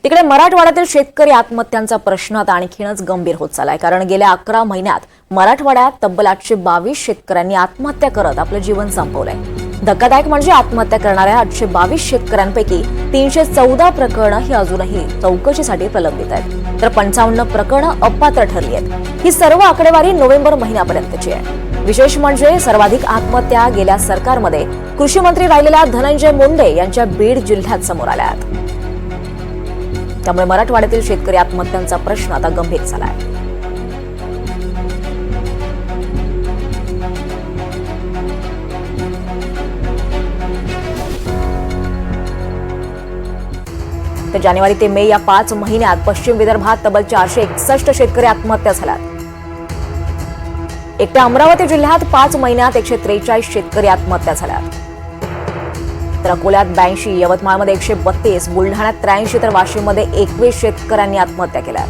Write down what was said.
तिकडे मराठवाड्यातील शेतकरी आत्महत्यांचा प्रश्न आता आणखीनच गंभीर होत चाललाय। कारण गेल्या 11 महिन्यात मराठवाड्यात तब्बल 822 शेतकऱ्यांनी आत्महत्या करत आपलं जीवन संपवलंय। धक्कादायक म्हणजे आत्महत्या करणाऱ्या 822 शेतकऱ्यांपैकी 314 प्रकरणं ही अजूनही चौकशीसाठी प्रलंबित आहेत, तर 55 प्रकरणं अपात्र ठरली आहेत। ही सर्व आकडेवारी नोव्हेंबर महिन्यापर्यंतची आहे। विशेष म्हणजे सर्वाधिक आत्महत्या गेल्या सरकारमध्ये कृषी मंत्री राहिलेल्या धनंजय मुंडे यांच्या बीड जिल्ह्यात समोर आल्या आहेत। त्यामुळे मराठवाड्यातील शेतकरी आत्महत्यांचा प्रश्न आता गंभीर झालाय। तर जानेवारी ते मे या 5 महिन्यात पश्चिम विदर्भात तब्बल 461 शेतकरी आत्महत्या झाल्यात। एकट्या अमरावती जिल्ह्यात 5 महिन्यात 143 शेतकरी आत्महत्या झाल्यात। तर अकोल्यात 82, यवतमाळमध्ये 132, बुलढाण्यात 83 तर वाशिममध्ये 21 शेतकऱ्यांनी आत्महत्या केल्या।